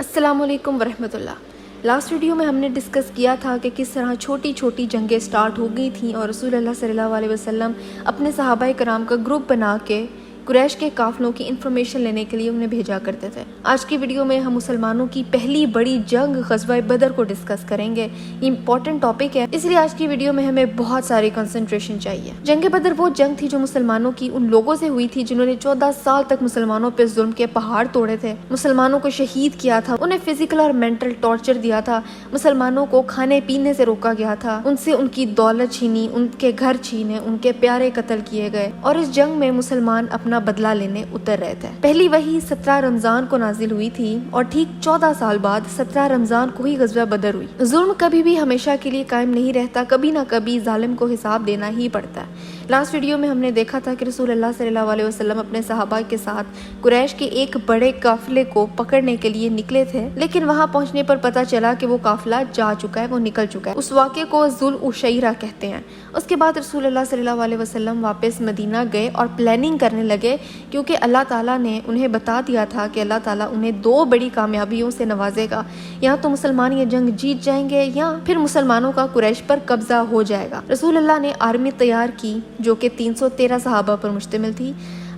السلام علیکم ورحمۃ اللہ۔ لاسٹ ویڈیو میں ہم نے ڈسکس کیا تھا کہ کس طرح چھوٹی چھوٹی جنگیں سٹارٹ ہو گئی تھیں اور رسول اللہ صلی اللہ علیہ وسلم اپنے صحابہ کرام کا گروپ بنا کے قریش کے قافلوں کی انفارمیشن لینے کے لیے انہیں بھیجا کرتے تھے۔ آج کی ویڈیو میں ہم مسلمانوں کی پہلی بڑی جنگ غزوہ بدر کو ڈسکس کریں گے۔ یہ امپورٹنٹ ٹاپک ہے، اس لیے آج کی ویڈیو میں ہمیں بہت ساری کنسنٹریشن چاہیے۔ جنگ بدر وہ جنگ تھی جو مسلمانوں کی ان لوگوں سے ہوئی تھی جنہوں نے 14 سال تک مسلمانوں پہ ظلم کے پہاڑ توڑے تھے، مسلمانوں کو شہید کیا تھا، انہیں فزیکل اور مینٹل ٹارچر دیا تھا، مسلمانوں کو کھانے پینے سے روکا گیا تھا، ان سے ان کی دولت چھینی، ان کے گھر چھینے، ان کے پیارے قتل کیے گئے، اور اس جنگ میں مسلمان اپنا بدلہ لینے اتر رہے تھے۔ پہلی وحی 17 رمضان کو نازل ہوئی تھی اور ٹھیک 14 سال بعد 17 رمضان کو ہی غزوہ بدر ہوئی۔ ظلم کبھی بھی ہمیشہ کے لیے قائم نہیں رہتا، کبھی نہ کبھی ظالم کو حساب دینا ہی پڑتا ہے۔ لاسٹ ویڈیو میں ہم نے دیکھا تھا کہ رسول اللہ صلی اللہ علیہ وسلم اپنے صحابہ کے ساتھ قریش کے ایک بڑے قافلے کو پکڑنے کے لیے نکلے تھے، لیکن وہاں پہنچنے پر پتہ چلا کہ وہ قافلہ جا چکا ہے، وہ نکل چکا ہے۔ اس واقعے کو ذو العشیرہ کہتے ہیں۔ اس کے بعد رسول اللہ صلی اللہ علیہ وسلم واپس مدینہ گئے اور پلاننگ کرنے لگے، کیونکہ اللہ تعالیٰ نے انہیں بتا دیا تھا کہ اللہ تعالیٰ انہیں 2 بڑی کامیابیوں سے نوازے گا، یا تو مسلمان یہ جنگ جیت جائیں گے یا پھر مسلمانوں کا قریش پر قبضہ ہو جائے گا۔ رسول اللہ نے آرمی تیار کی جو کہ 313 صحابہ پر مشتمل تھی۔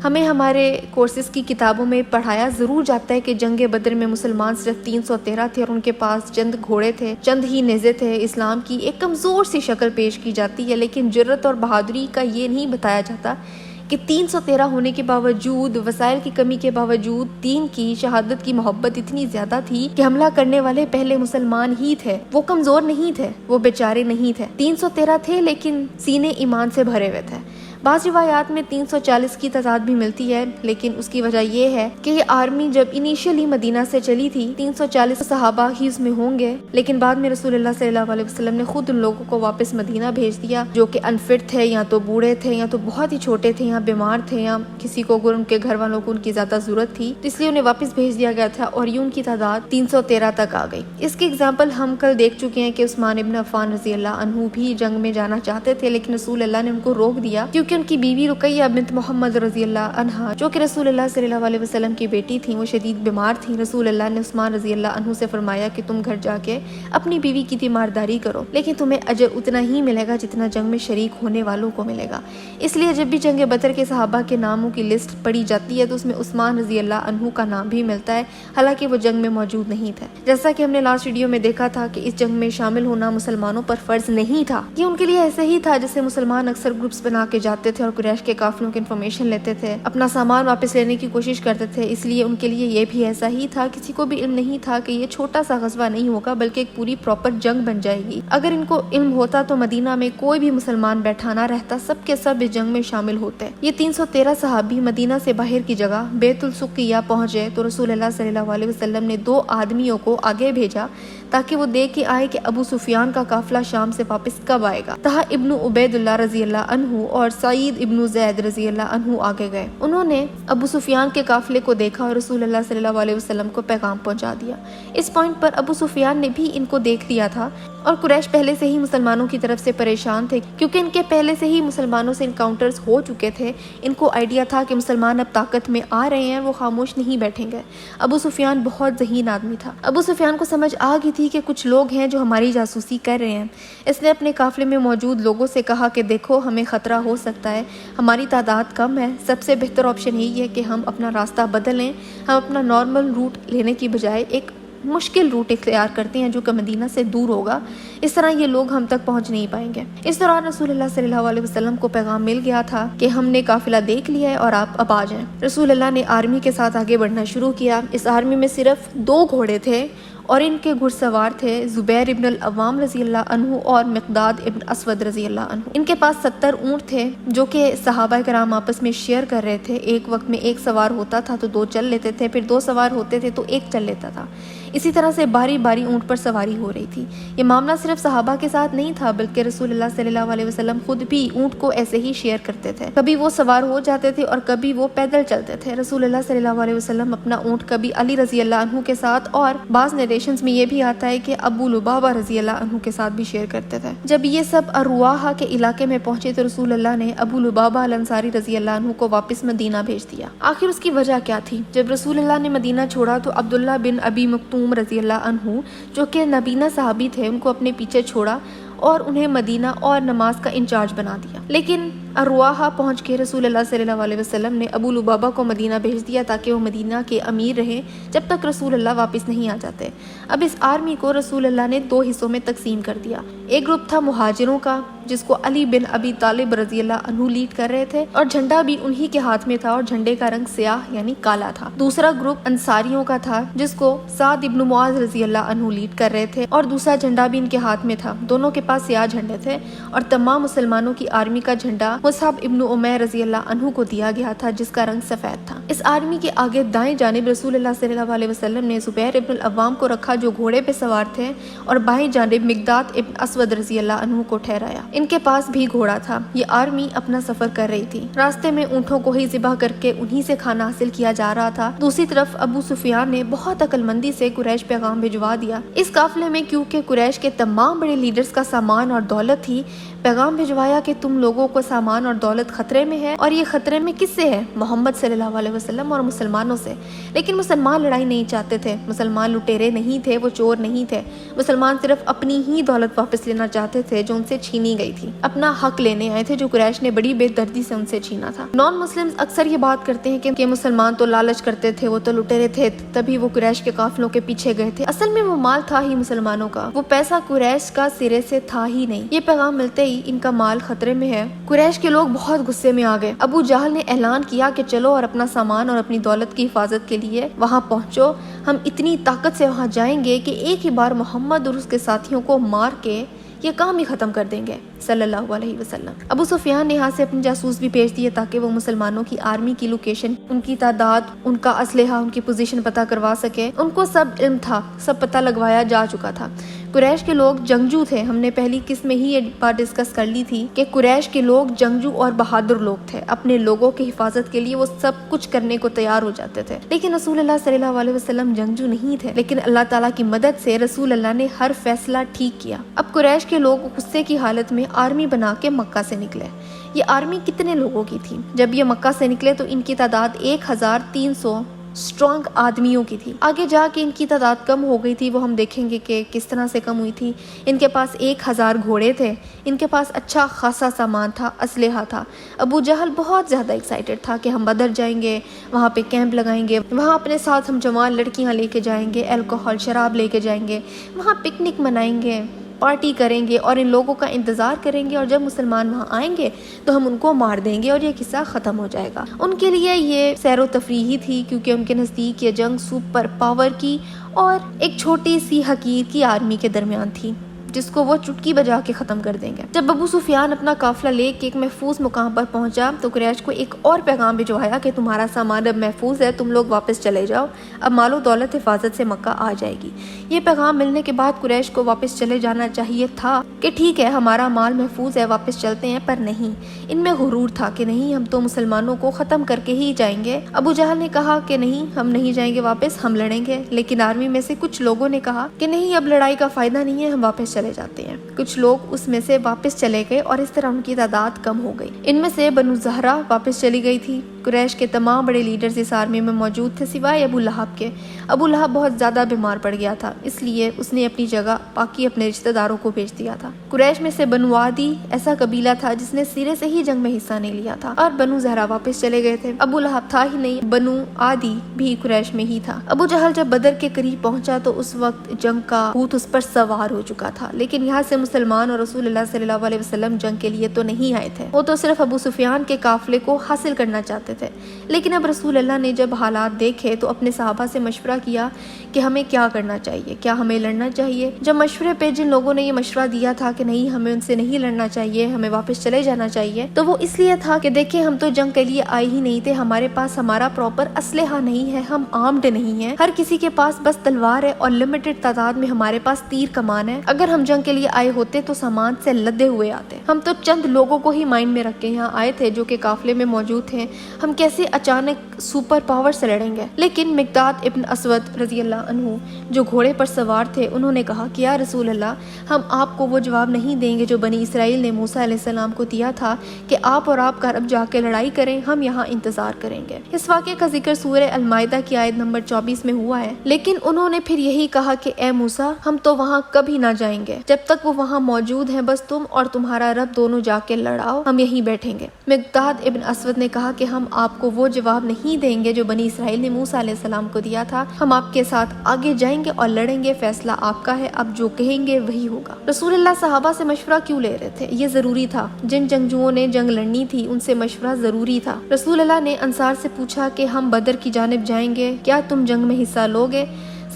ہمیں ہمارے کورسز کی کتابوں میں پڑھایا ضرور جاتا ہے کہ جنگ بدر میں مسلمان صرف 313 تھے اور ان کے پاس چند گھوڑے تھے، چند ہی نیزے تھے۔ اسلام کی ایک کمزور سی شکل پیش کی جاتی ہے، لیکن جرت اور بہادری کا یہ نہیں بتایا جاتا کہ 313 ہونے کے باوجود، وسائل کی کمی کے باوجود، دین کی شہادت کی محبت اتنی زیادہ تھی کہ حملہ کرنے والے پہلے مسلمان ہی تھے۔ وہ کمزور نہیں تھے، وہ بیچارے نہیں تھے۔ 313 تھے لیکن سینے ایمان سے بھرے ہوئے تھے۔ بعض روایات میں 340 کی تعداد بھی ملتی ہے، لیکن اس کی وجہ یہ ہے کہ یہ آرمی جب انیشیلی مدینہ سے چلی تھی 340 صحابہ ہی اس میں ہوں گے، لیکن بعد میں رسول اللہ صلی اللہ علیہ وسلم نے خود ان لوگوں کو واپس مدینہ بھیج دیا جو کہ انفٹ تھے، یا تو بوڑھے تھے، یا تو بہت ہی چھوٹے تھے، یا بیمار تھے، یا کسی کو اگر ان کے گھر والوں کو ان کی زیادہ ضرورت تھی تو اس لیے انہیں واپس بھیج دیا گیا تھا، اور یوں ان کی تعداد 313 تک آ گئی۔ اس کی اگزامپل ہم کل دیکھ چکے ہیں کہ عثمان ابن عفان رضی اللہ عنہ بھی جنگ میں جانا چاہتے تھے، لیکن رسول اللہ نے ان کو روک دیا کیونکہ ان کی بیوی رقیہ بنت محمد رضی اللہ عنہا جو کہ رسول اللہ صلی اللہ علیہ وسلم کی بیٹی تھیں، وہ شدید بیمار تھیں۔ رسول اللہ نے عثمان رضی اللہ عنہ سے فرمایا کہ تم گھر جا کے اپنی بیوی کی تیمارداری کرو، لیکن تمہیں اجر اتنا ہی ملے گا جتنا جنگ میں شریک ہونے والوں کو ملے گا۔ اس لیے جب بھی جنگ بدر کے صحابہ کے ناموں کی لسٹ پڑھی جاتی ہے تو اس میں عثمان رضی اللہ عنہ کا نام بھی ملتا ہے، حالانکہ وہ جنگ میں موجود نہیں تھے۔ جیسا کہ ہم نے لاسٹ ویڈیو میں دیکھا تھا کہ اس جنگ میں شامل ہونا مسلمانوں پر فرض نہیں تھا، یہ ان کے لیے ایسے ہی تھا جیسے مسلمان اکثر گروپس بنا کے جاتے تھے اور قریش کے قافلوں کی انفارمیشن لیتے تھے، اپنا سامان واپس لینے کی کوشش کرتے تھے۔ اس لیے ان کے لیے یہ بھی ایسا ہی تھا، کسی کو بھی علم نہیں تھا کہ یہ چھوٹا سا غزوہ نہیں ہوگا بلکہ ایک پوری پراپر جنگ بن جائے گی۔ اگر ان کو علم ہوتا تو مدینہ میں کوئی بھی مسلمان بیٹھا نہ رہتا، سب کے سب اس جنگ میں شامل ہوتے۔ یہ 313 صحابی مدینہ سے باہر کی جگہ بیت السقیہ پہنچے تو رسول اللہ صلی اللہ علیہ وسلم نے 2 آدمیوں کو آگے بھیجا تاکہ وہ دیکھ کے آئے کہ ابو سفیان کا قافلہ شام سے واپس کب آئے گا۔ طلحہ ابن عبید اللہ رضی اللہ عنہ اور سعید ابن زید رضی اللہ عنہ آگے گئے۔ انہوں نے ابو سفیان کے قافلے کو دیکھا اور رسول اللہ صلی اللہ علیہ وسلم کو پیغام پہنچا دیا۔ اس پوائنٹ پر ابو سفیان نے بھی ان کو دیکھ لیا تھا، اور قریش پہلے سے ہی مسلمانوں کی طرف سے پریشان تھے کیونکہ ان کے پہلے سے ہی مسلمانوں سے انکاؤنٹرز ہو چکے تھے۔ ان کو آئیڈیا تھا کہ مسلمان اب طاقت میں آ رہے ہیں، وہ خاموش نہیں بیٹھیں گے۔ ابو سفیان بہت ذہین آدمی تھا۔ ابو سفیان کو سمجھ آ گئی تھی کہ کچھ لوگ ہیں جو ہماری جاسوسی کر رہے ہیں۔ اس نے اپنے قافلے میں موجود لوگوں سے کہا کہ دیکھو ہمیں خطرہ ہو سکتا ہے، ہماری تعداد کم ہے، سب سے بہتر آپشن یہی ہے کہ ہم اپنا راستہ بدل لیں، ہم اپنا نارمل روٹ لینے کی بجائے ایک مشکل روٹ اختیار کرتے ہیں جو کہ مدینہ سے دور ہوگا، اس طرح یہ لوگ ہم تک پہنچ نہیں پائیں گے۔ اس دوران رسول اللہ صلی اللہ علیہ وسلم کو پیغام مل گیا تھا کہ ہم نے قافلہ دیکھ لیا ہے اور آپ اب آ جائیں۔ رسول اللہ نے آرمی کے ساتھ آگے بڑھنا شروع کیا۔ اس آرمی میں صرف 2 گھوڑے تھے اور ان کے گھڑ سوار تھے زبیر ابن العوام رضی اللہ عنہ اور مقداد ابن اسود رضی اللہ عنہ۔ ان کے پاس 70 اونٹ تھے جو کہ صحابہ کرام آپس میں شیئر کر رہے تھے۔ ایک وقت میں 1 سوار ہوتا تھا تو 2 چل لیتے تھے، پھر 2 سوار ہوتے تھے تو 1 چل لیتا تھا۔ اسی طرح سے باری باری اونٹ پر سواری ہو رہی تھی۔ یہ معاملہ صرف صحابہ کے ساتھ نہیں تھا بلکہ رسول اللہ صلی اللہ علیہ وسلم خود بھی اونٹ کو ایسے ہی شیئر کرتے تھے، کبھی وہ سوار ہو جاتے تھے اور کبھی وہ پیدل چلتے تھے۔ رسول اللہ صلی اللہ علیہ وسلم اپنا اونٹ کبھی علی رضی اللہ عنہ کے ساتھ، اور بعض نے نریشنز میں یہ بھی آتا ہے کہ ابو لبابہ رضی اللہ عنہ کے ساتھ بھی شیئر کرتے تھے۔ جب یہ سب ارواحہ کے علاقے میں پہنچے تو رسول اللہ نے ابو لبابہ الانصاری رضی اللہ عنہ کو واپس مدینہ بھیج دیا۔ آخر اس کی وجہ کیا تھی؟ جب رسول اللہ نے مدینہ چھوڑا تو عبداللہ بن ابی مکتوم رضی اللہ عنہ جو کہ نبینہ صحابی تھے ان کو اپنے پیچھے چھوڑا اور انہیں مدینہ اور نماز کا انچارج بنا دیا۔ لیکن ارواحہ پہنچ کے رسول اللہ صلی اللہ علیہ وسلم نے ابو لبابہ کو مدینہ بھیج دیا تاکہ وہ مدینہ کے امیر رہیں جب تک رسول اللہ واپس نہیں آ جاتے۔ اب اس آرمی کو رسول اللہ نے 2 حصوں میں تقسیم کر دیا۔ ایک گروپ تھا مہاجروں کا جس کو علی بن ابی طالب رضی اللہ عنہ لیڈ کر رہے تھے اور جھنڈا بھی انہی کے ہاتھ میں تھا اور جھنڈے کا رنگ سیاہ یعنی کالا تھا۔ دوسرا گروپ انصاریوں کا تھا جس کو سعد ابن معاذ رضی اللہ عنہ لیڈ کر رہے تھے اور دوسرا جھنڈا بھی ان کے ہاتھ میں تھا۔ دونوں کے پاس سیاہ جھنڈے تھے اور تمام مسلمانوں کی آرمی کا جھنڈا مصعب ابن عمیر رضی اللہ عنہ کو دیا گیا تھا جس کا رنگ سفید تھا۔ اس آرمی کے آگے دائیں جانب رسول اللہ صلی اللہ علیہ وسلم نے زبیر ابن العوام کو رکھا جو گھوڑے پہ سوار تھے اور بائیں جانب مقداد ابن اسود رضی اللہ عنہ کو ٹھہرایا۔ ان کے پاس بھی گھوڑا تھا۔ یہ آرمی اپنا سفر کر رہی تھی۔ راستے میں اونٹوں کو ہی ذبح کر کے انہی سے کھانا حاصل کیا جا رہا تھا۔ دوسری طرف ابو سفیان نے بہت عقل مندی سے قریش پیغام بھجوا دیا۔ اس قافلے میں کیونکہ قریش کے تمام بڑے لیڈرز کا سامان اور دولت تھی، پیغام بھجوایا کہ تم لوگوں کو سامان اور دولت خطرے میں ہے اور یہ خطرے میں کس سے ہے؟ محمد صلی اللہ علیہ وسلم اور مسلمانوں سے۔ لیکن مسلمان لڑائی نہیں چاہتے تھے، مسلمان لٹیرے نہیں تھے، وہ چور نہیں تھے، مسلمان صرف اپنی ہی دولت واپس لینا چاہتے تھے جو ان سے چھینی گئی تھی، اپنا حق لینے آئے تھے جو قریش نے بڑی بے دردی سے ان سے چھینا تھا۔ نان مسلمز اکثر یہ بات کرتے ہیں کہ مسلمان تو لالچ کرتے تھے، وہ تو لٹیرے تھے تبھی وہ قریش کے قافلوں کے پیچھے گئے تھے۔ اصل میں وہ مال تھا ہی مسلمانوں کا، وہ پیسہ قریش کا سرے سے تھا ہی نہیں۔ یہ پیغام ملتے ہی ان کا مال خطرے میں ہے۔ قریش کے لوگ بہت غصے میں آ گئے۔ ابو جہل نے اعلان کیا کہ چلو اور اپنا سامان اور اپنی دولت کی حفاظت کے لیے وہاں پہنچو، ہم اتنی طاقت سے وہاں جائیں گے کہ ایک ہی بار محمد اور اس کے ساتھیوں کو مار کے یہ کام ہی ختم کر دیں گے صلی اللہ علیہ وسلم۔ ابو سفیان نے یہاں سے اپنے جاسوس بھی بھیج دیے تاکہ وہ مسلمانوں کی آرمی کی لوکیشن، ان کی تعداد، ان کا اسلحہ، ان کی پوزیشن پتہ کروا سکے۔ ان کو سب علم تھا، سب پتہ لگوایا جا چکا تھا۔ قریش کے لوگ جنگجو تھے۔ ہم نے پہلی قسم میں ہی یہ بات ڈسکس کر لی تھی کہ قریش کے لوگ جنگجو اور بہادر لوگ تھے، اپنے لوگوں کی حفاظت کے لیے وہ سب کچھ کرنے کو تیار ہو جاتے تھے۔ لیکن رسول اللہ صلی اللہ علیہ وسلم جنگجو نہیں تھے، لیکن اللہ تعالیٰ کی مدد سے رسول اللہ نے ہر فیصلہ ٹھیک کیا۔ اب قریش کے لوگ غصے کی حالت میں آرمی بنا کے مکہ سے نکلے۔ یہ آرمی کتنے لوگوں کی تھی؟ جب یہ مکہ سے نکلے تو ان کی تعداد 1300 اسٹرانگ آدمیوں کی تھی۔ آگے جا کے ان کی تعداد کم ہو گئی تھی، وہ ہم دیکھیں گے کہ کس طرح سے کم ہوئی تھی۔ ان کے پاس 1000 گھوڑے تھے، ان کے پاس اچھا خاصا سامان تھا، اسلحہ تھا۔ ابو جہل بہت زیادہ ایکسائٹڈ تھا کہ ہم بدر جائیں گے، وہاں پہ کیمپ لگائیں گے، وہاں اپنے ساتھ ہم جوان لڑکیاں لے کے جائیں گے، الکوہول شراب لے کے جائیں گے، وہاں پکنک منائیں گے، پارٹی کریں گے اور ان لوگوں کا انتظار کریں گے اور جب مسلمان وہاں آئیں گے تو ہم ان کو مار دیں گے اور یہ قصہ ختم ہو جائے گا۔ ان کے لیے یہ سیر و تفریحی تھی کیونکہ ان کے نزدیک یہ جنگ سپر پاور کی اور ایک چھوٹی سی حقیر کی آرمی کے درمیان تھی جس کو وہ چٹکی بجا کے ختم کر دیں گے۔ جب ابو سفیان اپنا قافلہ لے کے ایک محفوظ مقام پر پہنچا تو قریش کو ایک اور پیغام بھجوایا کہ تمہارا سامان اب محفوظ ہے، تم لوگ واپس چلے جاؤ، اب مال و دولت حفاظت سے مکہ آ جائے گی۔ یہ پیغام ملنے کے بعد قریش کو واپس چلے جانا چاہیے تھا کہ ٹھیک ہے ہمارا مال محفوظ ہے، واپس چلتے ہیں، پر نہیں، ان میں غرور تھا کہ نہیں ہم تو مسلمانوں کو ختم کر کے ہی جائیں گے۔ ابو جہل نے کہا کہ نہیں ہم نہیں جائیں گے واپس، ہم لڑیں گے، لیکن آرمی میں سے کچھ لوگوں نے کہا کہ نہیں اب لڑائی کا فائدہ نہیں ہے، ہم واپس چلے جاتے ہیں۔ کچھ لوگ اس میں سے واپس چلے گئے اور اس طرح ان کی تعداد کم ہو گئی۔ ان میں سے بنو زہرہ واپس چلی گئی تھی۔ قریش کے تمام بڑے لیڈرز اس آرمی میں موجود تھے سوائے ابو لہب کے۔ ابو لہب بہت زیادہ بیمار پڑ گیا تھا، اس لیے اس نے اپنی جگہ باقی اپنے رشتہ داروں کو بھیج دیا تھا۔ قریش میں سے بنو عادی ایسا قبیلہ تھا جس نے سرے سے ہی جنگ میں حصہ نہیں لیا تھا اور بنو زہرہ واپس چلے گئے تھے۔ ابو لہب تھا ہی نہیں، بنو عادی بھی قریش میں ہی تھا۔ ابو جہل جب بدر کے قریب پہنچا تو اس وقت جنگ کا بھوت اس پر سوار ہو چکا تھا، لیکن یہاں سے مسلمان اور رسول اللہ صلی اللہ علیہ وسلم جنگ کے لیے تو نہیں آئے تھے، وہ تو صرف ابو سفیان کے قافلے کو حاصل کرنا چاہتے تھے۔ لیکن اب رسول اللہ نے جب حالات دیکھے تو اپنے صحابہ سے مشورہ کیا کہ ہمیں کیا کرنا چاہیے، کیا ہمیں لڑنا چاہیے؟ جب مشورے پہ جن لوگوں نے یہ مشورہ دیا تھا کہ نہیں ہمیں ان سے نہیں لڑنا چاہیے، ہمیں واپس چلے جانا چاہیے، تو وہ اس لیے تھا کہ دیکھیں ہم تو جنگ کے لیے آئے ہی نہیں تھے، ہمارے پاس ہمارا پراپر اسلحہ نہیں ہے، ہم آرمڈ نہیں ہیں، ہر کسی کے پاس بس تلوار ہے اور لمیٹڈ تعداد میں ہمارے پاس تیر کمان ہے۔ اگر ہم جنگ کے لیے آئے ہوتے تو سامان سے لدے ہوئے آتے. ہم تو چند لوگوں کو ہی مائنڈ میں رکھ کے یہاں آئے تھے جو کہ قافلے میں موجود تھے. ہم کیسے اچانک سپر پاور سے لڑیں گے؟ لیکن مقداد ابن اسود رضی اللہ عنہ جو گھوڑے پر سوار تھے انہوں نے کہا کہ یا رسول اللہ، ہم آپ کو وہ جواب نہیں دیں گے جو بنی اسرائیل نے موسیٰ علیہ السلام کو دیا تھا کہ آپ اور آپ کا رب جا کے لڑائی کریں، ہم یہاں انتظار کریں گے. اس واقعے کا ذکر سورہ المائدہ کی آیت نمبر 24 میں ہوا ہے. لیکن انہوں نے پھر یہی کہا کہ اے موسیٰ، ہم تو وہاں کبھی نہ جائیں گے جب تک وہ وہاں موجود ہیں، بس تم اور تمہارا رب دونوں جا کے لڑاؤ، ہم یہیں بیٹھیں گے. مقداد ابن اسود نے کہا کہ ہم آپ کو وہ جواب نہیں دیں گے جو بنی اسرائیل نے موسیٰ علیہ السلام کو دیا تھا، ہم آپ کے ساتھ آگے جائیں گے اور لڑیں گے، فیصلہ آپ کا ہے، آپ جو کہیں گے وہی ہوگا. رسول اللہ صحابہ سے مشورہ کیوں لے رہے تھے؟ یہ ضروری تھا. جن جنگجوؤں نے جنگ لڑنی تھی ان سے مشورہ ضروری تھا. رسول اللہ نے انصار سے پوچھا کہ ہم بدر کی جانب جائیں گے، کیا تم جنگ میں حصہ لوگے؟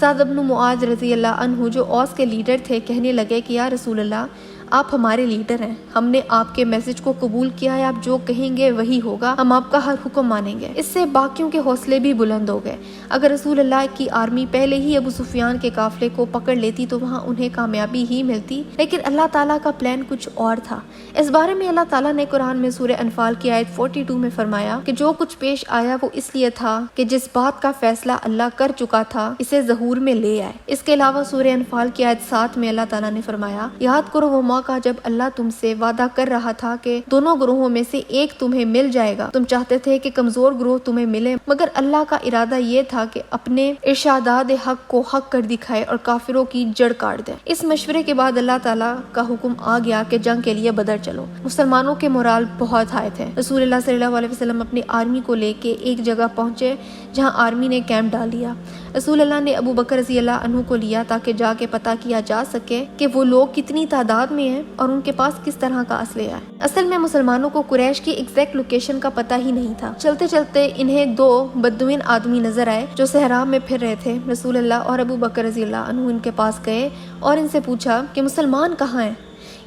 سعد بن معاذ رضی اللہ عنہ جو اوس کے لیڈر تھے کہنے لگے کہ یا رسول اللہ، آپ ہمارے لیڈر ہیں، ہم نے آپ کے میسج کو قبول کیا ہے، آپ جو کہیں گے وہی ہوگا، ہم آپ کا ہر حکم مانیں گے. اس سے باقیوں کے حوصلے بھی بلند ہو گئے. اگر رسول اللہ کی آرمی پہلے ہی ابو سفیان کے قافلے کو پکڑ لیتی تو وہاں انہیں کامیابی ہی ملتی، لیکن اللہ تعالیٰ کا پلان کچھ اور تھا. اس بارے میں اللہ تعالیٰ نے قرآن میں سورہ انفال کی آیت 42 میں فرمایا کہ جو کچھ پیش آیا وہ اس لیے تھا کہ جس بات کا فیصلہ اللہ کر چکا تھا اسے ظہور میں لے آئے. اس کے علاوہ سورہ انفال کی آیت 7 میں اللہ تعالیٰ نے فرمایا یاد کرو وہ موقع جب اللہ تم سے وعدہ کر رہا تھا کہ دونوں گروہوں میں سے ایک تمہیں مل جائے گا، تم چاہتے تھے کہ کمزور گروہ تمہیں ملے، مگر اللہ کا ارادہ یہ تھا کہ اپنے ارشادات حق کو حق کر دکھائے اور کافروں کی جڑ کاٹ دے. اس مشورے کے بعد اللہ تعالیٰ کا حکم آ گیا کہ جنگ کے لیے بدر چلو. مسلمانوں کے مورال بہت ہائی تھے. رسول اللہ صلی اللہ علیہ وسلم اپنی آرمی کو لے کے ایک جگہ پہنچے جہاں آرمی نے کیمپ ڈال دیا. رسول اللہ نے ابو بکر رضی اللہ عنہ کو لیا تاکہ جا کے پتہ کیا جا سکے کہ وہ لوگ کتنی تعداد میں ہیں اور ان کے پاس کس طرح کا اسلحہ ہے. اصل میں مسلمانوں کو قریش کی ایگزیکٹ لوکیشن کا پتہ ہی نہیں تھا. چلتے چلتے انہیں دو بدوین آدمی نظر آئے جو صحرا میں پھر رہے تھے. رسول اللہ اور ابو بکر رضی اللہ عنہ ان کے پاس گئے اور ان سے پوچھا کہ مسلمان کہاں ہیں.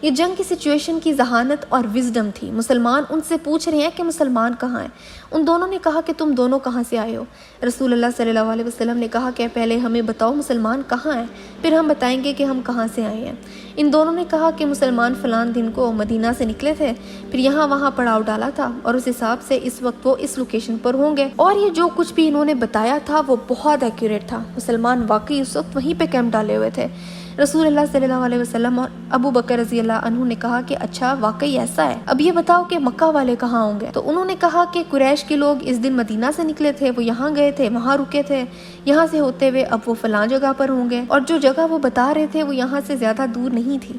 یہ جنگ کی سچویشن کی ذہانت اور وزڈم تھی. مسلمان ان سے پوچھ رہے ہیں کہ مسلمان کہاں ہیں. ان دونوں نے کہا کہ تم دونوں کہاں سے آئے ہو؟ رسول اللہ صلی اللہ علیہ وسلم نے کہا کہ پہلے ہمیں بتاؤ مسلمان کہاں ہیں، پھر ہم بتائیں گے کہ ہم کہاں سے آئے ہیں. ان دونوں نے کہا کہ مسلمان فلان دن کو مدینہ سے نکلے تھے، پھر یہاں وہاں پڑاؤ ڈالا تھا اور اس حساب سے اس وقت وہ اس لوکیشن پر ہوں گے. اور یہ جو کچھ بھی انہوں نے بتایا تھا وہ بہت ایکوریٹ تھا. مسلمان واقعی اس وقت وہیں پہ کیمپ ڈالے ہوئے تھے. رسول اللہ صلی اللہ علیہ وسلم اور ابو بکر رضی اللہ عنہ نے کہا کہ اچھا واقعی ایسا ہے، اب یہ بتاؤ کہ مکہ والے کہاں ہوں گے. تو انہوں نے کہا کہ قریش کے لوگ اس دن مدینہ سے نکلے تھے، وہ یہاں گئے تھے، وہاں رکے تھے، یہاں سے ہوتے ہوئے اب وہ فلاں جگہ پر ہوں گے، اور جو جگہ وہ بتا رہے تھے وہ یہاں سے زیادہ دور نہیں تھی.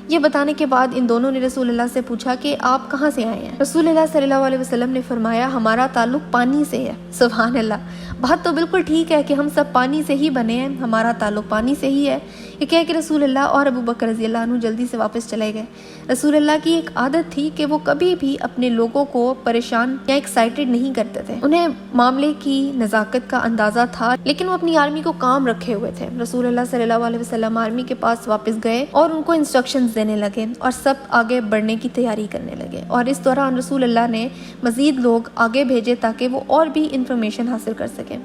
یہ بتانے کے بعد ان دونوں نے رسول اللہ سے پوچھا کہ آپ کہاں سے آئے ہیں. رسول اللہ صلی اللہ علیہ وسلم نے فرمایا ہمارا تعلق پانی سے ہے. سبحان اللہ، بات تو بالکل ٹھیک ہے کہ ہم سب پانی سے ہی بنے ہیں، ہمارا تعلق پانی سے ہی ہے. یہ کہہ کہ رسول اللہ اور ابو بکر رضی اللہ عنہ جلدی سے واپس چلے گئے. رسول اللہ کی ایک عادت تھی کہ وہ کبھی بھی اپنے لوگوں کو پریشان یا ایکسائٹڈ نہیں کرتے تھے. انہیں معاملے کی نزاکت کا اندازہ تھا، لیکن وہ اپنی آرمی کو کام رکھے ہوئے تھے. رسول اللہ صلی اللہ علیہ وسلم آرمی کے پاس واپس گئے اور ان کو انسٹرکشنز دینے لگے اور سب آگے بڑھنے کی تیاری کرنے لگے. اور اس دوران رسول اللہ نے مزید لوگ آگے بھیجے تاکہ وہ اور بھی انفارمیشن حاصل کر سکیں.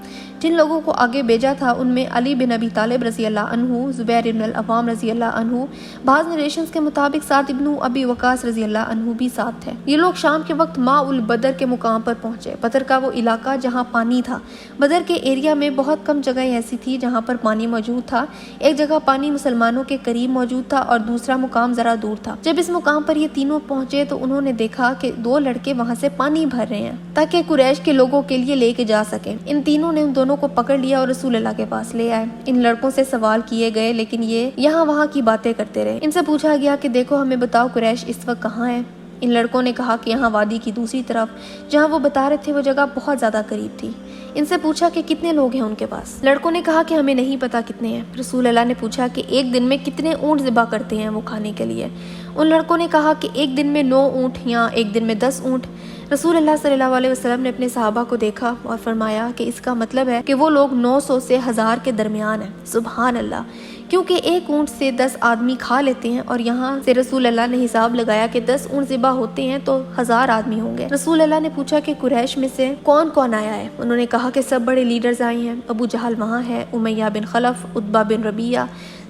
جن لوگوں کو آگے بھیجا تھا ان میں علی بن ابی طالب رضی اللہ عنہ، زبیر بن العوام رضی اللہ عنہ، بعض نریشنز کے مطابق سعد بن ابی وقاص رضی اللہ عنہ بھی ساتھ تھے. یہ لوگ شام کے وقت ماء البدر کے مقام پر پہنچے. بدر کا وہ علاقہ جہاں پانی تھا. بدر کے ایریا میں بہت کم جگہ ایسی تھی جہاں پر پانی موجود تھا. ایک جگہ پانی مسلمانوں کے قریب موجود تھا اور دوسرا مقام ذرا دور تھا. جب اس مقام پر یہ تینوں پہنچے تو انہوں نے دیکھا کہ دو لڑکے وہاں سے پانی بھر رہے ہیں تاکہ قریش کے لوگوں کے لیے لے کے جا سکیں. ان تینوں نے ان دونوں کو پکڑ لیا اور رسول اللہ کے پاس لے آئے. ان لڑکوں سے سوال کیے گئے لیکن یہ یہاں وہاں کی باتیں کرتے رہے. ان سے پوچھا گیا کہ دیکھو ہمیں بتاؤ قریش اس وقت کہاں ہے. ان لڑکوں نے کہا کہ یہاں وادی کی دوسری طرف جہاں وہ بتا رہے تھے وہ جگہ بہت زیادہ قریب تھی. ان سے پوچھا کہ کتنے لوگ ہیں ان کے پاس. لڑکوں نے کہا کہ ہمیں نہیں پتا کتنے ہیں. رسول اللہ نے پوچھا کہ ایک دن میں کتنے اونٹ ذبح کرتے ہیں وہ کھانے کے لیے. ان لڑکوں نے کہا کہ ایک دن میں 9 اونٹ یا ایک دن میں 10 اونٹ. رسول اللہ صلی اللہ علیہ وسلم نے اپنے صحابہ کو دیکھا اور فرمایا کہ اس کا مطلب ہے کہ وہ لوگ 900 سے 1000 کے درمیان ہیں. سبحان اللہ، کیونکہ ایک اونٹ سے 10 آدمی کھا لیتے ہیں اور یہاں سے رسول اللہ نے حساب لگایا کہ 10 اونٹ ذبح ہوتے ہیں تو 1000 آدمی ہوں گے. رسول اللہ نے پوچھا کہ قریش میں سے کون کون آیا ہے. انہوں نے کہا کہ سب بڑے لیڈرز آئے ہیں. ابو جہل وہاں ہے، امیہ بن خلف، عتبہ بن ربیعہ،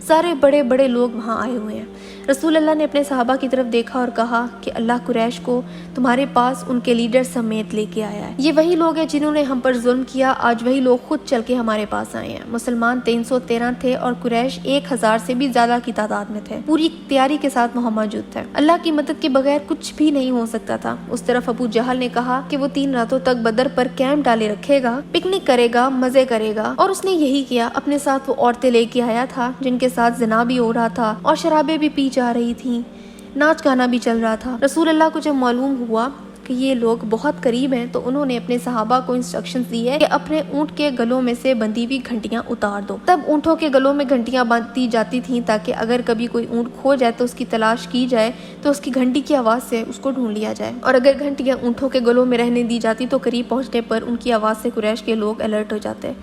سارے بڑے بڑے لوگ وہاں آئے ہوئے ہیں۔ رسول اللہ نے اپنے صحابہ کی طرف دیکھا اور کہا کہ اللہ قریش کو تمہارے پاس ان کے لیڈر سمیت لے کے آیا ہے۔ یہ وہی لوگ ہیں جنہوں نے ہم پر ظلم کیا، آج وہی لوگ خود چل کے ہمارے پاس آئے ہیں۔ مسلمان 313 تھے اور قریش 1000 سے بھی زیادہ کی تعداد میں تھے، پوری تیاری کے ساتھ وہاں موجود تھے۔ اللہ کی مدد کے بغیر کچھ بھی نہیں ہو سکتا تھا۔ اس طرف ابو جہل نے کہا کہ وہ 3 راتوں تک بدر پر کیمپ ڈالے رکھے گا، پکنک کرے گا، مزے کرے گا، اور اس نے یہی کیا۔ اپنے ساتھ وہ عورتیں لے کے آیا تھا جن کے ساتھ زنا بھی ہو رہا تھا اور شرابیں بھی پی جا رہی تھیں، ناچ گانا بھی چل رہا تھا۔ رسول اللہ کو جب معلوم ہوا کہ یہ لوگ بہت قریب ہیں تو انہوں نے اپنے صحابہ کو انسٹرکشنز دی ہے کہ اپنے اونٹ کے گلوں میں سے بندھی ہوئی گھنٹیاں اتار دو۔ تب اونٹوں کے گلوں میں گھنٹیاں باندھی جاتی تھیں تاکہ اگر کبھی کوئی اونٹ کھو جائے تو اس کی تلاش کی جائے تو اس کی گھنٹی کی آواز سے اس کو ڈھونڈ لیا جائے، اور اگر گھنٹیاں اونٹوں کے گلوں میں رہنے دی جاتی تو قریب پہنچنے پر ان کی آواز سے قریش کے لوگ الرٹ ہو جاتے۔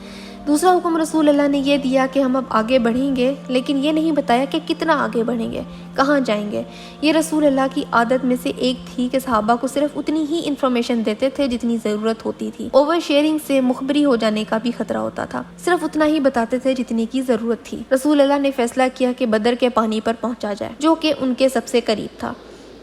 دوسرا حکم رسول اللہ نے یہ دیا کہ ہم اب آگے بڑھیں گے، لیکن یہ نہیں بتایا کہ کتنا آگے بڑھیں گے، کہاں جائیں گے۔ یہ رسول اللہ کی عادت میں سے ایک تھی کہ صحابہ کو صرف اتنی ہی انفارمیشن دیتے تھے جتنی ضرورت ہوتی تھی۔ اوور شیئرنگ سے مخبری ہو جانے کا بھی خطرہ ہوتا تھا، صرف اتنا ہی بتاتے تھے جتنی کی ضرورت تھی۔ رسول اللہ نے فیصلہ کیا کہ بدر کے پانی پر پہنچا جائے جو کہ ان کے سب سے قریب تھا،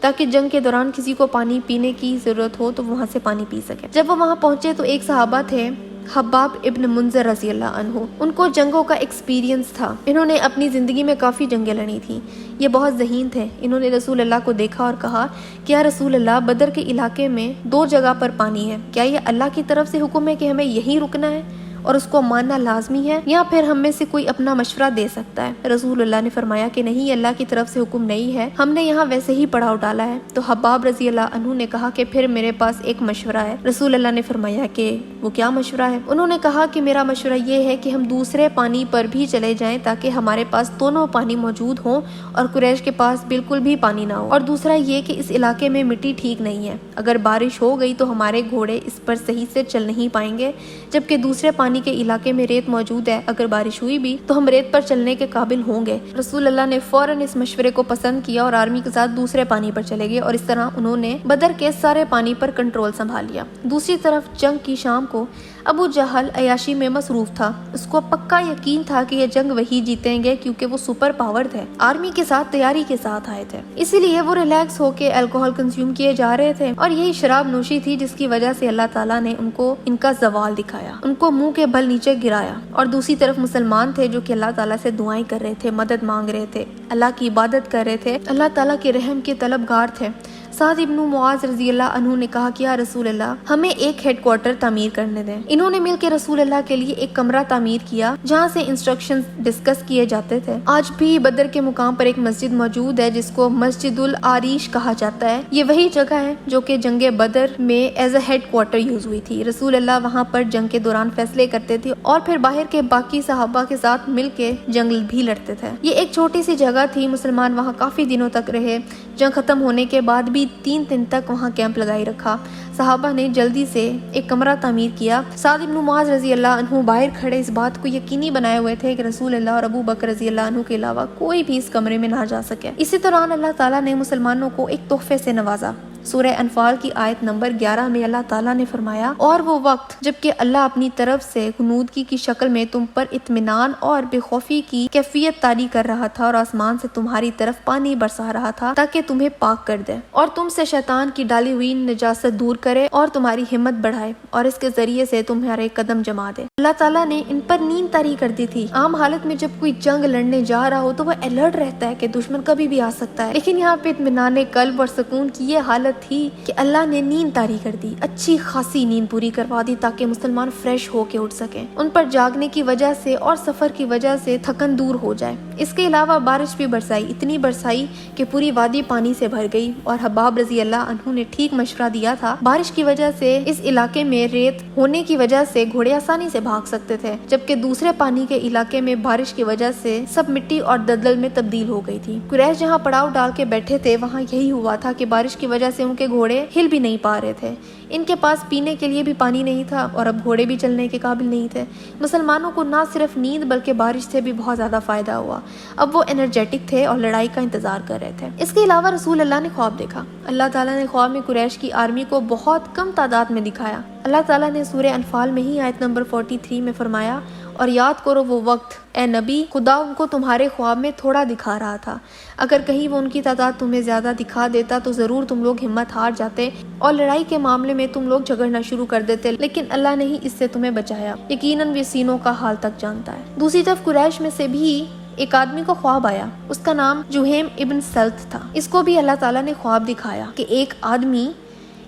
تاکہ جنگ کے دوران کسی کو پانی پینے کی ضرورت ہو تو وہاں سے پانی پی سکے۔ جب وہ وہاں پہنچے تو ایک صحابہ تھے، حباب ابن منذر رضی اللہ عنہ، ان کو جنگوں کا ایکسپیرینس تھا، انہوں نے اپنی زندگی میں کافی جنگیں لڑی تھیں، یہ بہت ذہین تھے۔ انہوں نے رسول اللہ کو دیکھا اور کہا کہ یا رسول اللہ، بدر کے علاقے میں 2 جگہ پر پانی ہے، کیا یہ اللہ کی طرف سے حکم ہے کہ ہمیں یہیں رکنا ہے اور اس کو ماننا لازمی ہے، یا پھر ہم میں سے کوئی اپنا مشورہ دے سکتا ہے؟ رسول اللہ نے فرمایا کہ نہیں، اللہ کی طرف سے حکم نہیں ہے، ہم نے یہاں ویسے ہی پڑاؤ ڈالا ہے۔ تو حباب رضی اللہ عنہ نے کہا کہ پھر میرے پاس ایک مشورہ ہے۔ رسول اللہ نے فرمایا کہ وہ کیا مشورہ ہے؟ انہوں نے کہا کہ میرا مشورہ یہ ہے کہ ہم دوسرے پانی پر بھی چلے جائیں تاکہ ہمارے پاس دونوں پانی موجود ہوں اور قریش کے پاس بالکل بھی پانی نہ ہو، اور دوسرا یہ کہ اس علاقے میں مٹی ٹھیک نہیں ہے، اگر بارش ہو گئی تو ہمارے گھوڑے اس پر صحیح سے چل نہیں پائیں گے، جبکہ دوسرے پانی کے علاقے میں ریت موجود ہے، اگر بارش ہوئی بھی تو ہم ریت پر چلنے کے قابل ہوں گے۔ رسول اللہ نے فوراً اس مشورے کو پسند کیا اور آرمی کے ساتھ دوسرے پانی پر چلے گئے، اور اس طرح انہوں نے بدر کے سارے پانی پر کنٹرول سنبھال لیا۔ دوسری طرف جنگ کی شام کو ابو جہل عیاشی میں مصروف تھا، اس کو پکا یقین تھا کہ یہ جنگ وہی جیتیں گے کیونکہ وہ سپر پاور تھے، آرمی کے ساتھ تیاری کے ساتھ آئے تھے، اسی لیے وہ ریلیکس ہو کے الکوہل کنزیوم کیے جا رہے تھے، اور یہی شراب نوشی تھی جس کی وجہ سے اللہ تعالیٰ نے ان کو ان کا زوال دکھایا، ان کو منہ کے بل نیچے گرایا۔ اور دوسری طرف مسلمان تھے جو کہ اللہ تعالیٰ سے دعائیں کر رہے تھے، مدد مانگ رہے تھے، اللہ کی عبادت کر رہے تھے، اللہ تعالیٰ کے رحم کے طلبگار تھے۔ سعد ابن معاذ رضی اللہ عنہ نے کہا کہ یا رسول اللہ، ہمیں ایک ہیڈ کوارٹر تعمیر کرنے دیں۔ انہوں نے مل کے رسول اللہ کے لیے ایک کمرہ تعمیر کیا جہاں سے انسٹرکشنز ڈسکس کیے جاتے تھے۔ آج بھی بدر کے مقام پر ایک مسجد موجود ہے جس کو مسجد العریش کہا جاتا ہے، یہ وہی جگہ ہے جو کہ جنگ بدر میں as a headquarter use ہوئی تھی۔ رسول اللہ وہاں پر جنگ کے دوران فیصلے کرتے تھے اور پھر باہر کے باقی صحابہ کے ساتھ مل کے جنگ بھی لڑتے تھے۔ یہ ایک چھوٹی سی جگہ تھی، مسلمان وہاں کافی دنوں تک رہے، جنگ ختم ہونے کے بعد بھی 3 دن تک وہاں کیمپ لگائی رکھا۔ صحابہ نے جلدی سے ایک کمرہ تعمیر کیا۔ سعد ابن معاذ رضی اللہ عنہ باہر کھڑے اس بات کو یقینی بنائے ہوئے تھے کہ رسول اللہ اور ابو بکر رضی اللہ عنہ کے علاوہ کوئی بھی اس کمرے میں نہ جا سکے۔ اسی دوران اللہ تعالیٰ نے مسلمانوں کو ایک تحفے سے نوازا۔ سورہ انفال کی آیت نمبر 11 میں اللہ تعالیٰ نے فرمایا، اور وہ وقت جبکہ اللہ اپنی طرف سے غنودگی کی شکل میں تم پر اطمینان اور بے خوفی کی کیفیت طاری کر رہا تھا، اور آسمان سے تمہاری طرف پانی برسا رہا تھا تاکہ تمہیں پاک کر دے اور تم سے شیطان کی ڈالی ہوئی نجاست دور کرے اور تمہاری ہمت بڑھائے اور اس کے ذریعے سے تمہارے قدم جما دے۔ اللہ تعالیٰ نے ان پر نیند طاری کر دی تھی۔ عام حالت میں جب کوئی جنگ لڑنے جا رہا ہو تو وہ الرٹ رہتا ہے کہ دشمن کبھی بھی آ سکتا ہے، لیکن یہاں پہ اطمینان قلب اور سکون کی یہ حالت تھی کہ اللہ نے نیند طاری کر دی، اچھی خاصی نیند پوری کروا دی تاکہ مسلمان فریش ہو کے اٹھ سکیں، ان پر جاگنے کی وجہ سے اور سفر کی وجہ سے تھکن دور ہو جائے۔ اس کے علاوہ بارش بھی برسائی، اتنی برسائی کہ پوری وادی پانی سے بھر گئی، اور حباب رضی اللہ عنہ نے ٹھیک مشورہ دیا تھا، بارش کی وجہ سے اس علاقے میں ریت ہونے کی وجہ سے گھوڑے آسانی سے بھاگ سکتے تھے، جبکہ دوسرے پانی کے علاقے میں بارش کی وجہ سے سب مٹی اور دلدل میں تبدیل ہو گئی تھی۔ قریش جہاں پڑاؤ ڈال کے بیٹھے تھے وہاں یہی ہوا تھا کہ بارش کی وجہ سے ان کے گھوڑے ہل بھی نہیں پا رہے تھے، ان کے پاس پینے کے لیے بھی پانی نہیں تھا اور اب گھوڑے بھی چلنے کے قابل نہیں تھے۔ مسلمانوں کو نہ صرف نیند بلکہ بارش سے بھی بہت زیادہ فائدہ ہوا، اب وہ انرجیٹک تھے اور لڑائی کا انتظار کر رہے تھے۔ اس کے علاوہ رسول اللہ نے خواب دیکھا، اللہ تعالیٰ نے خواب میں قریش کی آرمی کو بہت کم تعداد میں دکھایا۔ اللہ تعالیٰ نے سورہ انفال میں ہی آیت نمبر 43 میں فرمایا، اور یاد کرو وہ وقت، اے نبی، خدا ان کو تمہارے خواب میں تھوڑا دکھا رہا تھا۔ اگر کہیں وہ ان کی تعداد تمہیں زیادہ دکھا دیتا تو ضرور تم لوگ ہمت ہار جاتے اور لڑائی کے معاملے میں تم لوگ جھگڑنا شروع کر دیتے، لیکن اللہ نے ہی اس سے تمہیں بچایا، یقیناً وہ سینوں کا حال تک جانتا ہے۔ دوسری طرف قریش میں سے بھی ایک آدمی کو خواب آیا، اس کا نام جوہیم ابن سلت تھا۔ اس کو بھی اللہ تعالیٰ نے خواب دکھایا کہ ایک آدمی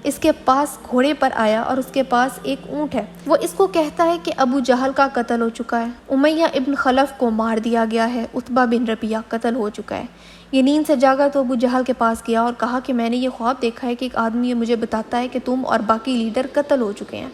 اس کے پاس گھوڑے پر آیا اور اس کے پاس ایک اونٹ ہے۔ وہ اس کو کہتا ہے کہ ابو جہل کا قتل ہو چکا ہے، امیہ ابن خلف کو مار دیا گیا ہے، عتبہ بن ربیعہ قتل ہو چکا ہے۔ یہ نیند سے جاگا تو ابو جہل کے پاس گیا اور کہا کہ میں نے یہ خواب دیکھا ہے کہ ایک آدمی مجھے بتاتا ہے کہ تم اور باقی لیڈر قتل ہو چکے ہیں۔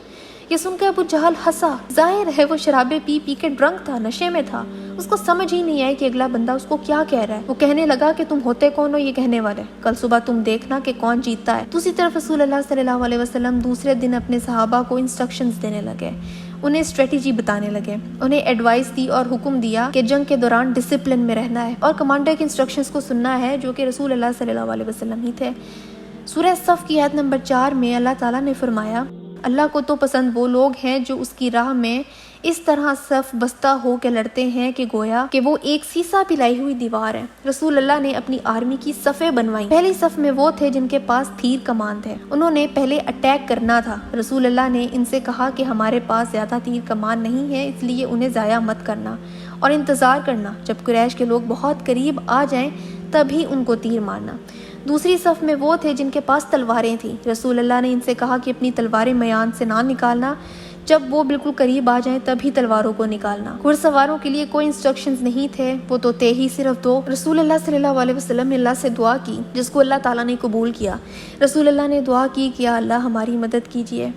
یہ سن کے ابو جہل ہنسا، ظاہر ہے وہ شرابیں پی پی کے ڈرنک تھا، نشے میں تھا، اس کو سمجھ ہی نہیں آئی کہ اگلا بندہ اس کو کیا کہہ رہا ہے۔ وہ کہنے لگا کہ تم ہوتے کون ہو یہ کہنے والے، کل صبح تم دیکھنا کہ کون جیتتا ہے۔ دوسری طرف رسول اللہ صلی اللہ علیہ وسلم دوسرے دن اپنے صحابہ کو انسٹرکشنز دینے لگے، انہیں اسٹریٹجی بتانے لگے، انہیں ایڈوائس دی اور حکم دیا کہ جنگ کے دوران ڈسپلن میں رہنا ہے اور کمانڈر کے انسٹرکشنز کو سننا ہے، جو کہ رسول اللہ صلی اللہ علیہ وسلم ہی تھے۔ سورہ صف کی آیت نمبر 4 میں اللہ تعالیٰ نے فرمایا، اللہ کو تو پسند وہ لوگ ہیں جو اس کی راہ میں اس طرح صف بستہ ہو کے لڑتے ہیں کہ گویا کہ وہ ایک سیسا پلائی ہوئی دیوار ہے۔ رسول اللہ نے اپنی آرمی کی صفیں بنوائیں۔ پہلی صف میں وہ تھے جن کے پاس تیر کمان تھے، انہوں نے پہلے اٹیک کرنا تھا۔ رسول اللہ نے ان سے کہا کہ ہمارے پاس زیادہ تیر کمان نہیں ہے، اس لیے انہیں ضائع مت کرنا اور انتظار کرنا، جب قریش کے لوگ بہت قریب آ جائیں تبھی ان کو تیر مارنا۔ دوسری صف میں وہ تھے جن کے پاس تلواریں تھیں۔ رسول اللہ نے ان سے کہا کہ اپنی تلواریں میان سے نہ نکالنا، جب وہ بالکل قریب آ جائیں تبھی تلواروں کو نکالنا۔ گھڑ سواروں کے لیے کوئی انسٹرکشنز نہیں تھے، وہ تو تھے ہی صرف 2۔ رسول اللہ صلی اللہ علیہ وسلم نے اللہ سے دعا کی جس کو اللہ تعالیٰ نے قبول کیا۔ رسول اللہ نے دعا کی کہ یا اللہ ہماری مدد کیجیے،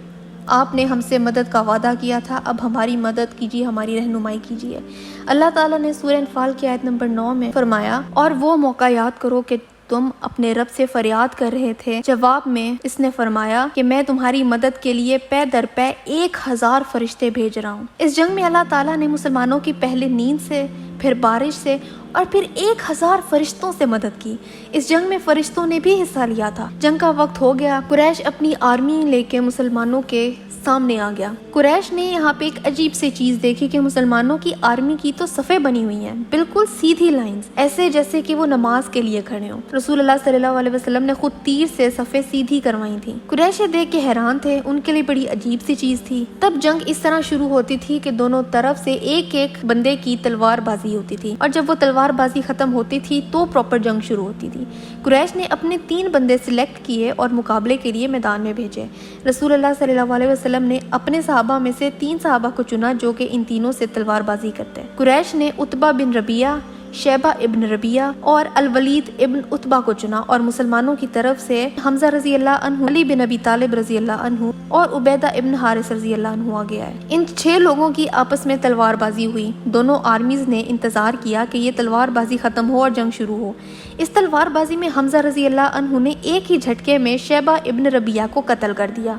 آپ نے ہم سے مدد کا وعدہ کیا تھا، اب ہماری مدد کیجیے، ہماری رہنمائی کیجیے۔ اللہ تعالیٰ نے سورہ انفال کی آیت نمبر 9 میں فرمایا، اور وہ موقع یاد کرو کہ تم اپنے رب سے فریاد کر رہے تھے، جواب میں اس نے فرمایا کہ میں تمہاری مدد کے لیے پے در پے 1000 فرشتے بھیج رہا ہوں۔ اس جنگ میں اللہ تعالیٰ نے مسلمانوں کی پہلے نیند سے، پھر بارش سے اور پھر 1000 فرشتوں سے مدد کی۔ اس جنگ میں فرشتوں نے بھی حصہ لیا تھا۔ جنگ کا وقت ہو گیا، قریش اپنی آرمی لے کے مسلمانوں کے سامنے آ گیا۔ قریش نے یہاں پہ ایک عجیب سی چیز دیکھی کہ مسلمانوں کی آرمی کی تو صفیں بنی ہوئی ہیں، بالکل سیدھی لائنز، ایسے جیسے کہ وہ نماز کے لیے کھڑے ہوں۔ رسول اللہ صلی اللہ علیہ وسلم نے خود تیر سے صفیں سیدھی کروائی تھیں۔ قریش دیکھ کے حیران تھے، ان کے لیے بڑی عجیب سی چیز تھی۔ تب جنگ اس طرح شروع ہوتی تھی کہ دونوں طرف سے ایک ایک بندے کی تلوار بازی ہوتی تھی، اور جب وہ تلوار بازی ختم ہوتی تھی تو پراپر جنگ شروع ہوتی تھی۔ قریش نے اپنے 3 بندے سلیکٹ کیے اور مقابلے کے لیے میدان میں بھیجے۔ رسول اللہ صلی اللہ علیہ وسلم نے اپنے صحابہ میں سے 3 صحابہ کو چنا جو کہ ان تینوں سے تلوار بازی کرتے ہیں۔ قریش نے عتبہ بن ربیعہ، شیبہ ابن ربیعہ اور الولید ابن عتبہ کو چنا، اور مسلمانوں کی طرف سے حمزہ رضی اللہ عنہ، علی بن ابی طالب رضی اللہ عنہ اور عبیدہ ابن حارث رضی اللہ عنہ آ گیا ہے۔ ان 6 لوگوں کی آپس میں تلوار بازی ہوئی۔ دونوں آرمیز نے انتظار کیا کہ یہ تلوار بازی ختم ہو اور جنگ شروع ہو۔ اس تلوار بازی میں حمزہ رضی اللہ عنہ نے ایک ہی جھٹکے میں شیبہ ابن ربیعہ کو قتل کر دیا۔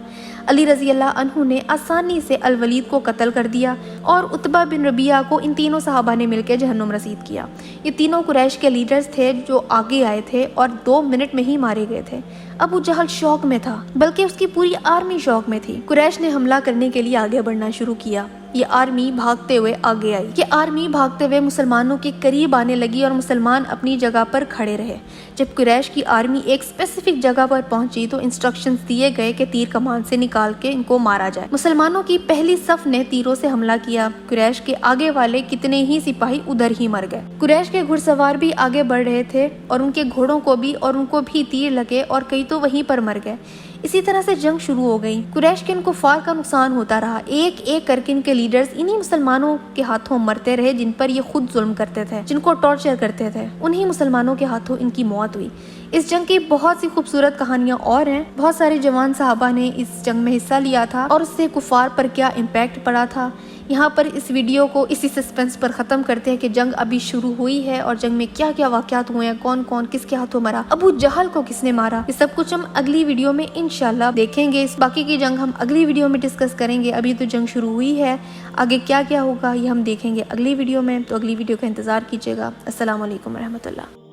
علی رضی اللہ عنہ نے آسانی سے الولید کو قتل کر دیا، اور عتبہ بن ربیعہ کو ان تینوں صحابہ نے مل کے جہنم رسید کیا۔ یہ تینوں قریش کے لیڈرز تھے جو آگے آئے تھے اور 2 منٹ میں ہی مارے گئے تھے۔ ابو جہل شوق میں تھا، بلکہ اس کی پوری آرمی شوق میں تھی۔ قریش نے حملہ کرنے کے لیے آگے بڑھنا شروع کیا۔ یہ آرمی بھاگتے ہوئے آگے آئی۔ یہ آرمی بھاگتے ہوئے مسلمانوں کے قریب آنے لگی اور مسلمان اپنی جگہ پر کھڑے رہے۔ جب قریش کی آرمی ایک اسپیسیفک جگہ پر پہنچی تو انسٹرکشنز دیے گئے کہ تیر کمان سے نکال کے ان کو مارا جائے۔ مسلمانوں کی پہلی صف نے تیروں سے حملہ کیا۔ قریش کے آگے والے کتنے ہی سپاہی ادھر ہی مر گئے۔ قریش کے گھڑ سوار بھی آگے بڑھ رہے تھے اور ان کے گھوڑوں کو بھی، اور ان کو بھی تیر لگے اور کئی تو وہیں پر مر گئے۔ اسی طرح سے جنگ شروع ہو گئی۔ قریش کے ان کفار کا نقصان ہوتا رہا، ایک ایک کر کے ان کے لیڈرز انہی مسلمانوں کے ہاتھوں مرتے رہے جن پر یہ خود ظلم کرتے تھے، جن کو ٹارچر کرتے تھے، انہی مسلمانوں کے ہاتھوں ان کی موت ہوئی۔ اس جنگ کی بہت سی خوبصورت کہانیاں اور ہیں۔ بہت سارے جوان صحابہ نے اس جنگ میں حصہ لیا تھا اور اس سے کفار پر کیا امپیکٹ پڑا تھا۔ یہاں پر اس ویڈیو کو اسی سسپنس پر ختم کرتے ہیں کہ جنگ ابھی شروع ہوئی ہے اور جنگ میں کیا کیا واقعات ہوئے ہیں، کون کون کس کے ہاتھوں مرا، ابو جہل کو کس نے مارا، یہ سب کچھ ہم اگلی ویڈیو میں انشاءاللہ دیکھیں گے۔ اس باقی کی جنگ ہم اگلی ویڈیو میں ڈسکس کریں گے۔ ابھی تو جنگ شروع ہوئی ہے، آگے کیا کیا ہوگا یہ ہم دیکھیں گے اگلی ویڈیو میں، تو اگلی ویڈیو کا انتظار کیجیے گا۔ السلام علیکم ورحمۃ اللہ۔